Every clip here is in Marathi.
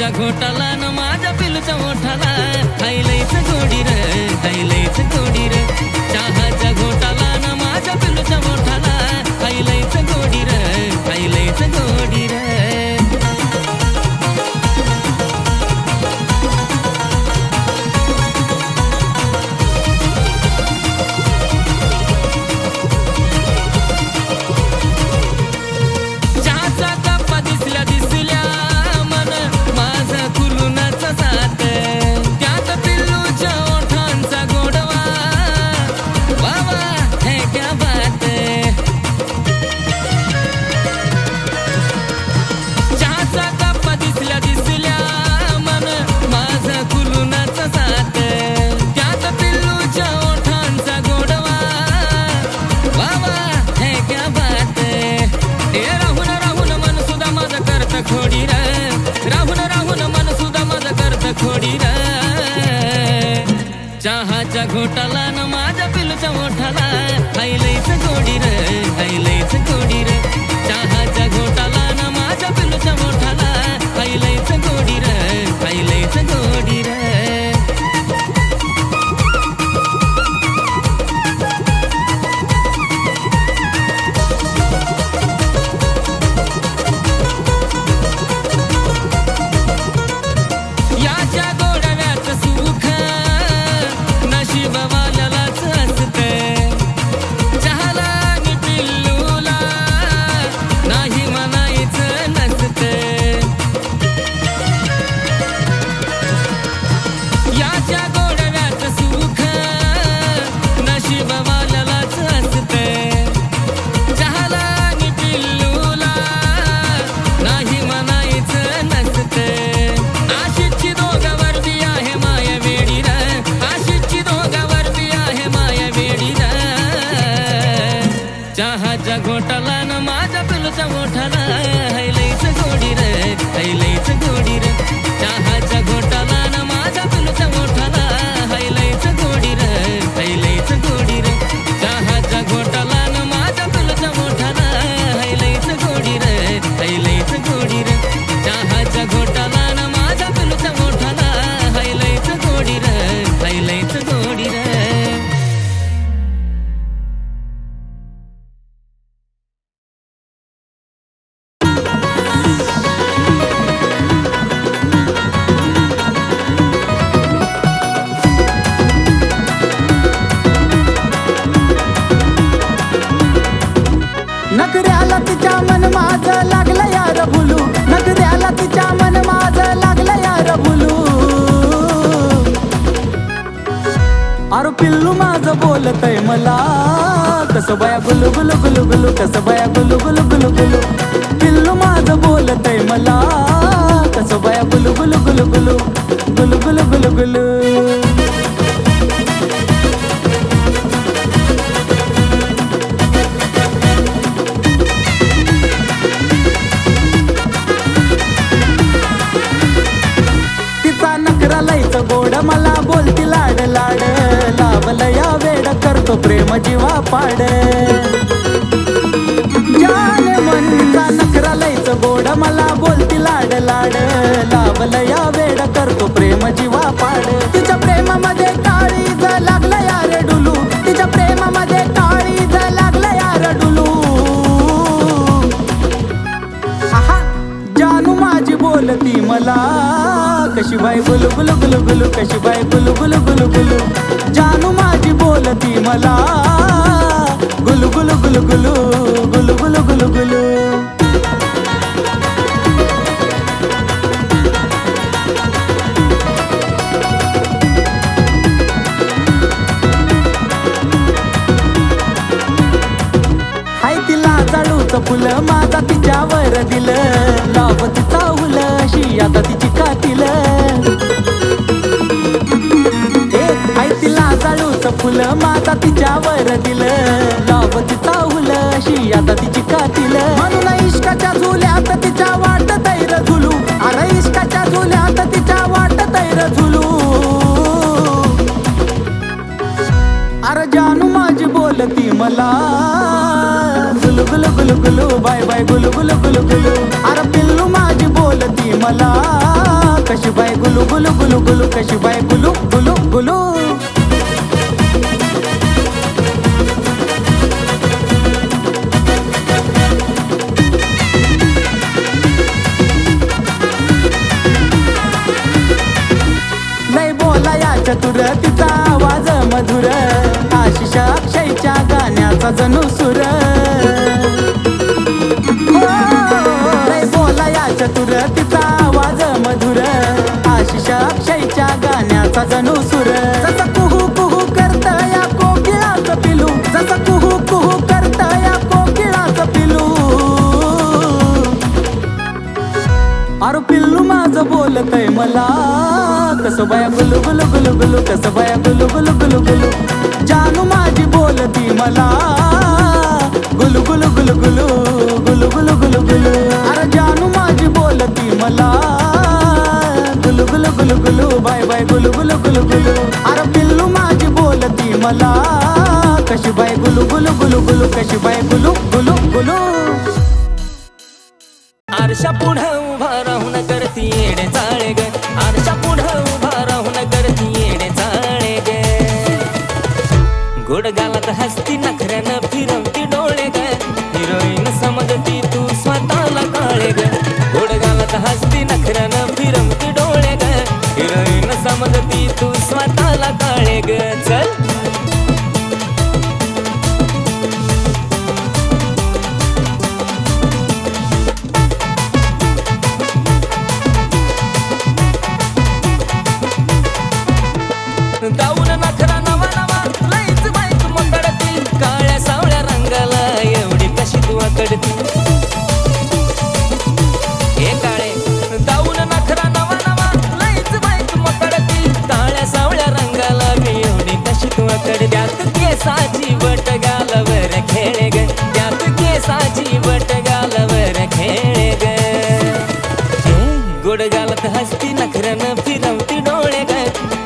चहाचा घोटाला न माझ्या पिलूच्या मोठाला खायलाच गोडी रे खायलाच गोडी रे चहाचा घोटाला न माझ्या पिलूच्या मोठाला खायलाच गोडी रे खायलाच गोडी रे खोडी रे राहून मन सुद्धा माझं करत खोडी रे चहाच्या घोटाला न माझ्या पिलूच्या मोठाला खायलाच गोडी रे खायलाच गोडी रे चहाच्या घोटाला न माझ्या पिलूच्या मोठाला खायलाच गोडी रे खायलाच गोडी रे चहाचा घोटाला न माझ्या पिलूच्या मोठाला हैलाच गोडी रे हैलाच गोडी रे चहाचा घोटाला न माझ्या पिलूच्या मोठाला हैलाच गोडी रे हैलाच गोडी रे चहाचा घोटाला न माझ्या पिलूच्या मोठाला हैलाच गोडी रे हैलाच गोडी रे चहाचा घोटाला न माझ्या पिलूच्या मोठाला हैलाच गोडी रे हैलाच गोडी रे नखऱ्याला तिच्या मन माझं लागलं यार भुलू नखऱ्याला तिच्या मन माझं लागलं यार भुलू अरे पिल्लू माझं बोलतय मला कसं बया गुलू गुलू गुलू गुलू कसं बया गुलू गुलू गुलू गुलू पिल्लू माझं बोलतय मला कसं बया गुलू गुलू गुलू गुलू गुलू गुलू गुलू गुलू गोड मला बोलती लाड लाड लावलं या वेड करतो प्रेम जीवा पाड जाने मनचा नखरा लयच गोड मला बोलती लाड लाड लावलं या वेड करतो प्रेम जीवा पाड तिच्या प्रेमामध्ये काळीज लागलं यार डुलू तिच्या प्रेमामध्ये काळीज लागलं यार डुलू आहा जानू माझी बोलती मला कशी बाई गुलू गुलू गुलू गुलू कशी बाई गुलू गुलू गुलू गुलू जानू माझी बोलती मला गुलू गुलू गुलू गुलू गुलू गुलू गुलू गुलू हाय तिला जाळूचं फुलं माझा तिच्यावर दिलं लावती चावलं अशी आता तिची कातील हाय तिला जाळूचं फुलं माझा तिच्यावर दिलं लावती चावलं अशी आता तिची कातील म्हणून इश्काच्या झुल्यात तिच्या वाट तैर झुलू अरे इश्काच्या झुल्यात तिच्या वाट तैर झुलू अरे जानू माझी बोलती मला गुलू गुलू गुलू गुलू बाय बाय गुलू गुलू गुलू गुलू अरे पिल्लू माझी बोलती मला गुलू कशी बाय गुलू गुलू गुलू. लय बोला या चतुर तिचा आवाज मधुर आशिष अक्षयच्या गाण्याचा जणू सुर. लय बोला या चतुर तिचा आवाज मधुर आशिष अक्षयच्या गाण्याचा जणू सुर. जसं कुहू कुहू करत या कोकिळाचं पिलू जसं कुहू कुहू करत या कोकिळाचं पिलू. अरे पिल्लू माझं बोलतय मला कसं बाया गुलू गुलू गुलू गुलू कसं बाया गुलू गुलू गुलू गुलू. जानू माझी बोलती मला गुलू गुलू गुलू गुलू गुलू गुलू गुलू गुलू. अरे जानू माझी बोलती मला गुलू गुलू गुलू गुलू बाय बाय गुलू गुलू गुलू गुलू. अरे पिल्लू माझी बोलती मला कशी बाय गुलू गुलू गुलू गुलू कशी बाय गुलू गुलू गुलू. आरशा पुढं उभा राहून करती येडे चाळे ग आरशा पुढं उभा राहून करती येडे चाळे ग. गोड गालात हसती नखऱ्यानं फिरवती डोळे ग हिरोईन समजती तू स्वतःला काळे ग. गोड गालात हसती नखऱ्यानं फिरवती डोळे ग हिरोईन समजती तू स्वतःला काळे ग. चल गाऊन नखरा नवा नवा लईच बाईक मकडती काळ्या सावळ्या रंगाला एवढी कशी तू आकडती. हे काळे गाऊन नखरा नवा नवा लईच बाईक मकडती काळ्या सावळ्या रंगाला मी एवढी कशी तू आकडती. त्यात केसाची बट गालावर खेळे ग त्यात केसाची बट गालावर खेळे ग. गोड गालात हसती नखऱ्यानं फिरवती डोळे ग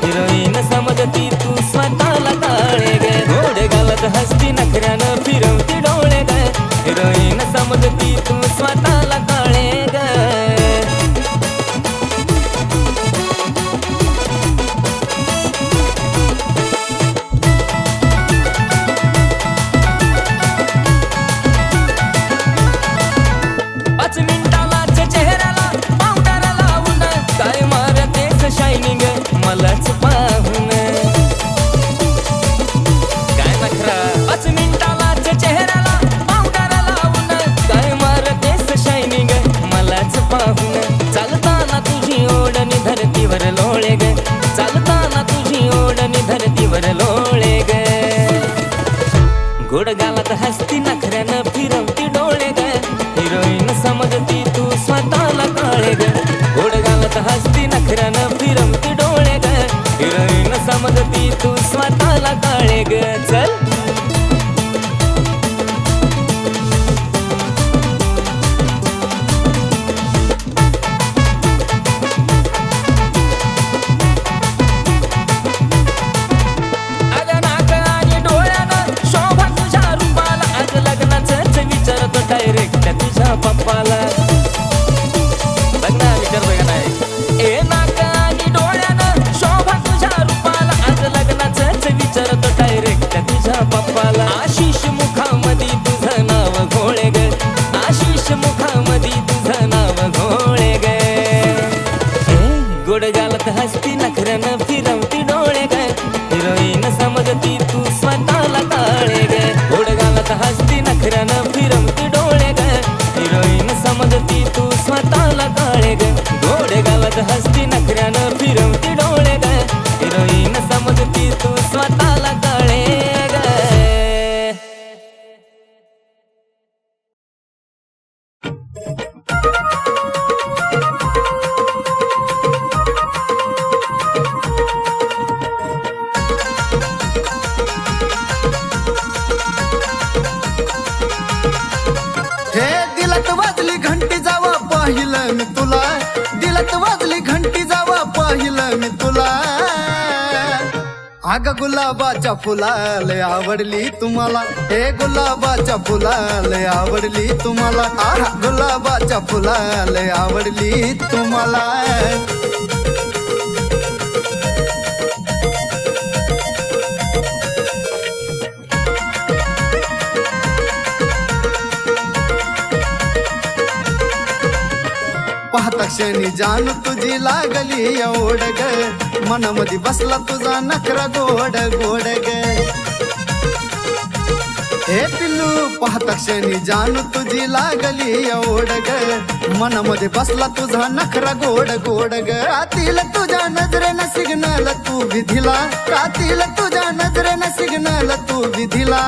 हिरोईन समजती तू स्वतःला काळे ग. गोड गालात हसती नखऱ्यानं फिरवती डोळे ग हिरोईन समजती तू स्वतःला काळे ग. पाच मिनिटालाच चेहऱ्याला पावडर लावून काय मारतेस शायनिंग मलाच पाहून. काय नखरा 5 मिनिटालाच चेहऱ्याला पावडर लावून काय मारतेस शायनिंग मलाच पाहून. चालताना तुझी ओढणी धरतीवर लोळे ग चालताना तुझी ओढणी धरतीवर लोळे ग. गोड गालात हसती नखऱ्यानं फिरवती डोळे ग हिरोईन समजती तू स्वतःला काळे ग. गोड गालात हसती नखऱ्यानं फिरवती डोळे ग हिरोईन समजती तू स्वतःला काळे ग. चल अगं नाक आणि डोळ्यानं शोभा तुझ्या रूपाला आज लग्नाचंच विचारतो डायरेक्ट तुझ्या पप्पाला. लग्न विचारतोय का नाही. ए नाक आणि डोळ्यानं शोभा तुझ्या रूपाला आज लग्नाचंच विचारतो डायरेक्ट तुझ्या पप्पाला. आशिष मुखामध्ये तुझं नाव घोळे ग आशिष मुखामध्ये तुझं नाव घोळे ग. गोड गालात हसती नखऱ्यानं फिरवती डोळे ग हिरोईन समजती तू स्वतःला काळे ग. गोड गालात हसती नखऱ्यानं फिरवती डोळे ग हिरोईन समजती तू स्वतःला काळे ग. गोड गालात हसती नखऱ्यानं फिरवती डोळे ग हिरोईन समजती तू स्वतःला काळे ग. हे दिलात वाजली घंटी जावा पाहिलं मी तुला दिलात वाजली घंटी जावा पाहिलं मी तुला. अग गुलाबाच्या फुलाले आवडली तुम्हाला हे गुलाबाच्या फुलाले आवडली तुम्हाला. आहा गुलाबाच्या फुलाले आवडली तुम्हाला. पाहता क्षणी जान तुझी लागली एवढ ग मनामध्ये बसला तुझा नखरा गोड गोड ग हे पिल्लू पाहता क्षणी जान तुझी लागली एवढ ग मनामध्ये बसला तुझा नखरा गोड गोड ग रातील तुझ्या नजरेनं सिग्नल तू विधिला रातील तुझ्या नजरेनं सिग्नल तू विधिला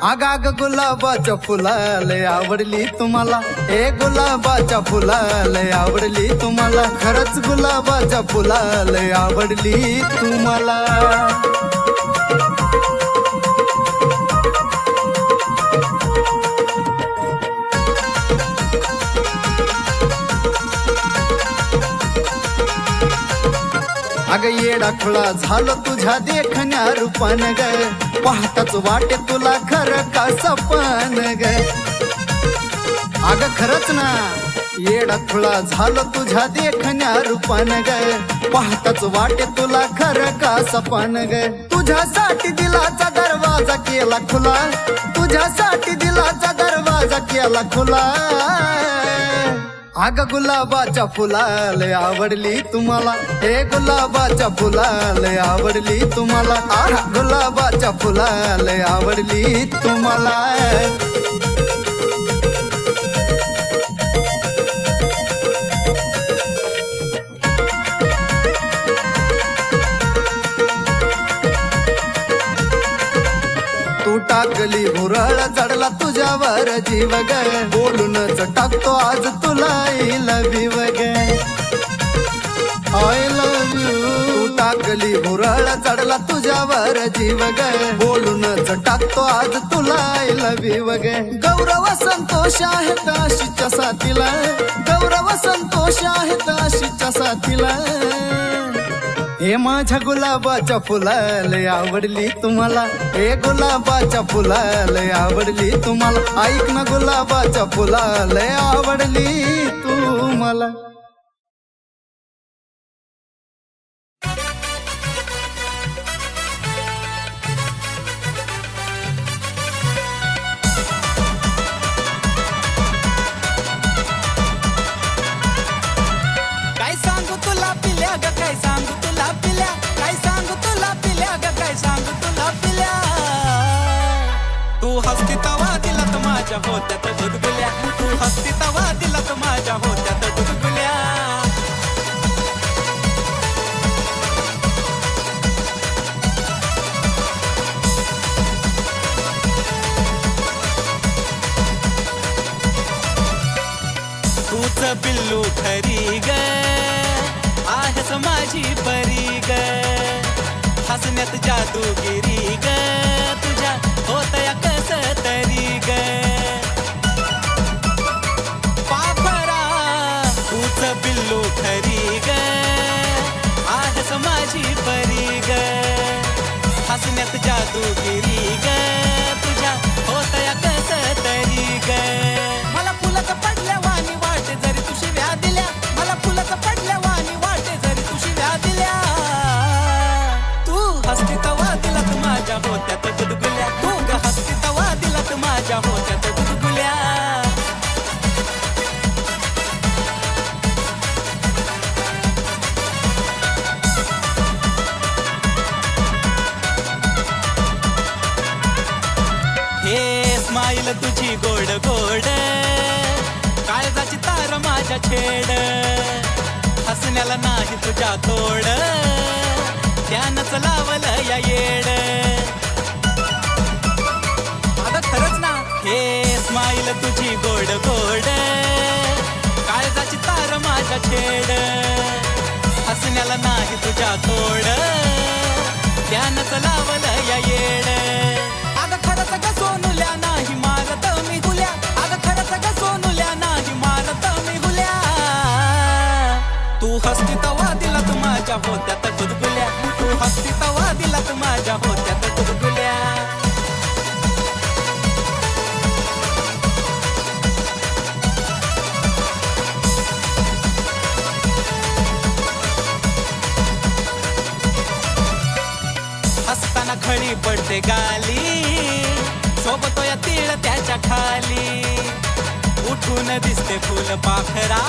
आगाग गुलाबाच्या फुलाला आवडली तुम्हाला हे गुलाबाच्या फुलाला आवडली तुम्हाला खरंच गुलाबाच्या फुलाला आवडली तुम्हाला अग येडा खुळा झालो तुझ्या देखण्या रूपान ग पाहताच वाटे तुला खरं का सपन ग अग खरंच ना येडा खुळा झालो तुझ्या देखण्या रूपान ग पाहताच वाटे तुला खरं का सपन ग तुझ्यासाठी दिलाचा दरवाजा केला खुला तुझ्यासाठी दिलाचा दरवाजा केला खुला अग गुलाबाच्या फुलाला आवडली तुम्हाला हे गुलाबाच्या फुलाला आवडली तुम्हाला गुलाबाच्या फुलाला आवडली तुम्हाला तू टाकली भुरळ चढला तुझ्यावर जीव ग बोलूनच टाकतो आज तुला आय लव्ह यू ग आय लव्ह यू तू टाकली भुरळ चढला तुझ्यावर जीव ग बोलूनच टाकतो आज तुला आय लव्ह यू ग गौरव संतोष आहेत आशीच्या साथीला गौरव संतोष आहेत आशीच्या साथीला हे माझ्या गुलाबाच्या फुलाला आवडली तुम्हाला हे गुलाबाच्या फुलाला आवडली तुम्हाला ऐक ना गुलाबाच्या फुलाला आवडली तुम्हाला काय सांगू तुला पिल्या ग काय सांगू तुला पिल्या काय सांगू तुला पिल्या ग काय सांगू तुला पिल्या तू हसती तवा दिला तर माझ्या होत्यात गुदगुल्या तू हसती तवा दिला तर माझ्या होत्यात गुदगुल्या तूच पिल्लू खरी ग आहेस माझी परी ग हसण्यात जादूगिरी ग तुझ्या होतया कस तरी ग पापरा तूच पिल्लू खरी ग आहेस माझी परी ग हसण्यात जादूगिरी ग तुझ्या होतया कस तरी ग मला फुलाचं पडल्या वाणी वाटे जरी तू शिव्या दिल्या मला फुलाचं पडल्या वाणी वाटे जरी तू शिव्या दिल्या तू हसती तवा दिला तू माझ्या होत्यात गुदगुल्या तू ग हसती तवा दिला तू माझ्या होत्यात गुदगुल्या हे स्माईल तुझी गोड गोड काळजाची तार माझ्या छेड हसण्याला नाही तुझ्या तोड त्यानंच लावलं या येड अगं खरंच ना हे स्माईल तुझी गोड गोड काळजाची तार माझ्या छेड हसण्याला नाही तुझ्या तोड त्यानंच लावलं या येड अगं खरंच ग सोनुल्या नाही मारत मी हुल्या अगं खरंच ग सोनुल्या नाही मारत मी हुल्या तू हसती तवा दिला तू माझ्या होत्यात गुदगुल्या तू हसती तवा दिला तू माझ्या होत्यात गुदगुल्या हसताना खळी पडते गाली सोबत या तीळ त्याच्या खाली उठून दिसते फुल पाखरा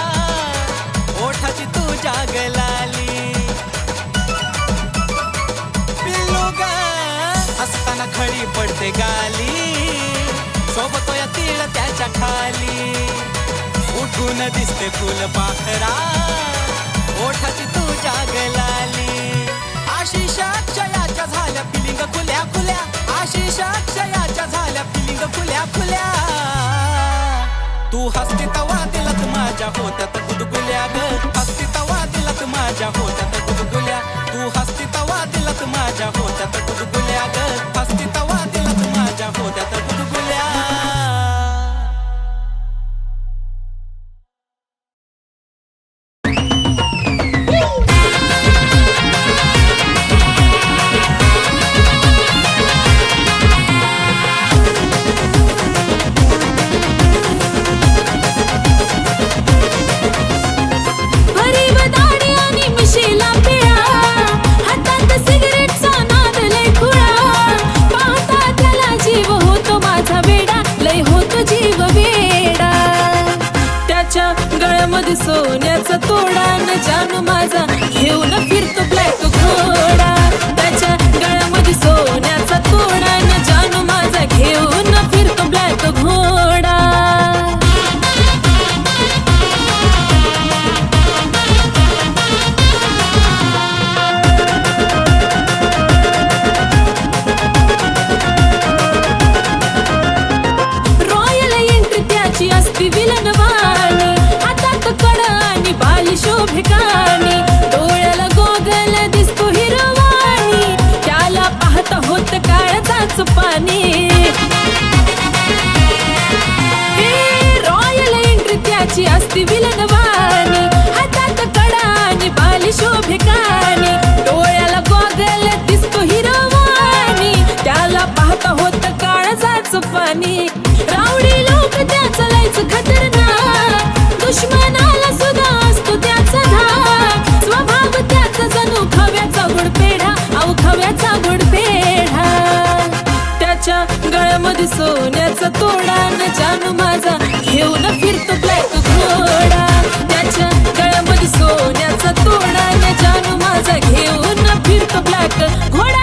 ओठाची तुझ्या गलाली पिल्लू ग हसताना खळी पडते गाली सोबत या तीळ त्याच्या खाली उठून दिसते फुल पाखरा ओठाची तुझ्या गलाली आशिष अक्षयाच्या झाल्या फिलिंग खुल्या खुल्या आशिष अक्षयाच्या झाल्या फिलिंग खुल्या खुल्या तू हसती तवा दिलात माझ्या होत्यात गुदगुल्या ग हसती तवा दिलात माझ्या होत्यात गुदगुल्या तू हसती तवा दिलात माझ्या होत्यात गुदगुल्या ग हसती तवा दिलात माझ्या होत्यात गुदगुल्या गळ्यामध्ये सोन्याचा तोडा न जानू माझा घेऊन फिरतो ब्लॅक घोडा त्याच्या गळ्यामध्ये सोन्याचा तोडा न जानू माझा घेऊन फिरतो ब्लॅक घोडा रॉयल एंट्री त्याची असती विलनवाणी शोभिकानी डोळ्याला गोगल दिसतो हिरवाणी त्याला पाहता होत काळजाच पाणी रॉयल एंट्री त्याची असती विलनवाणी हातात कडा आणि बाली शोभिकानी डोळ्याला गोगल दिसतो हिरवाणी त्याला पाहता होत काळजाच पाणी रावडी लोक त्याचं लायचं खतरनाक दुश्मनाला सुद्धा असतो त्याचा धाक स्वभाव त्याचा जणू खव्याचा गुडपेढा अहो खव्याचा गुडपेढा त्याच्या गळ्यामध्ये सोन्याचा तोडा न जानू माझा घेऊन फिरतो ब्लॅक घोडा त्याच्या गळ्यामध्ये सोन्याचा तोडा न जानू माझा घेऊन फिरतो ब्लॅक घोडा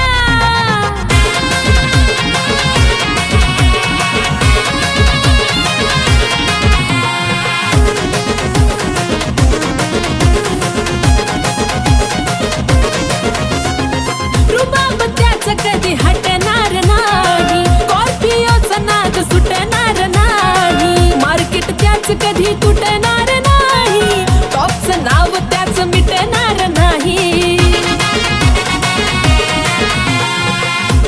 कधी हटणार नाही स्कॉर्पिओचा नाद सुटणार नाही मार्केट त्याच कधी तुटणार नाही टॉपचं नाव त्याच मिटणार नाही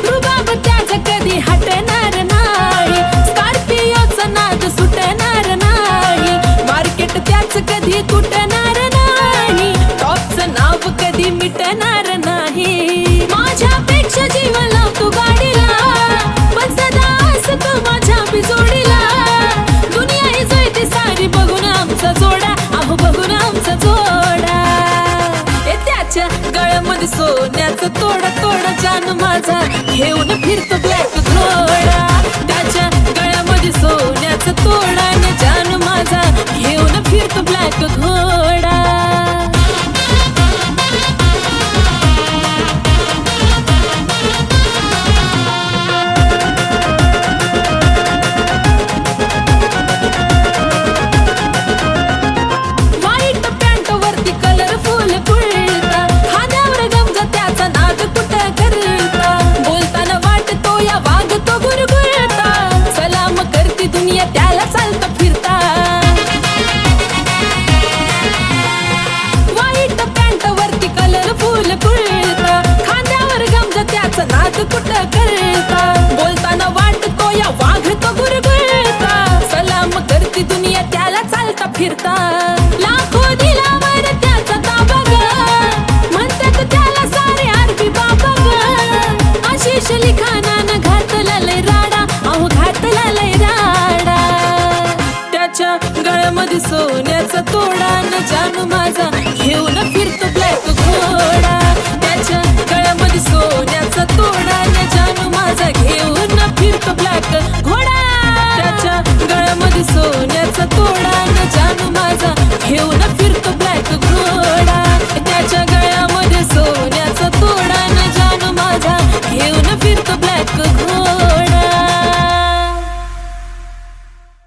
रुबाब त्याच कधी हटणार नाही स्कॉर्पिओचा नाद सुटणार नाही मार्केट त्याच कधी तुटणार नाही टॉपचं नाव कधी मिटणार नाही माझ्यापेक्षा जीव लावतो गाडीला पण सदा असतो माझ्या बिजोडीला दुनिया ही जळते सारी बघून आमचा जोडा अहो बघून आमचा जोडा त्याच्या गळ्यामध्ये सोन्याचा तोडा तोडा जानू माझा घेऊन फिरतो ब्लॅक घोडा त्याच्या गळ्यामध्ये सोन्याचा तोडा न जानू माझा घेऊन फिरतो ब्लॅक घोडा कुठं करता बोलताना वाटतो या वाघ तो गुरगुरता सलाम करती दुनिया त्याला चालता फिरता लाखो दिलावर त्याचा ताबा ग म्हणतात त्याला सारे आरबी बाबा ग आशिष लिखाणानं घातला लय राडा अहो घातला लय राडा त्याच्या गळ्यामध्ये सोन्याचा तोडा न जानू माझा घेऊन फिरतो ब्लॅक घोडा त्याच्या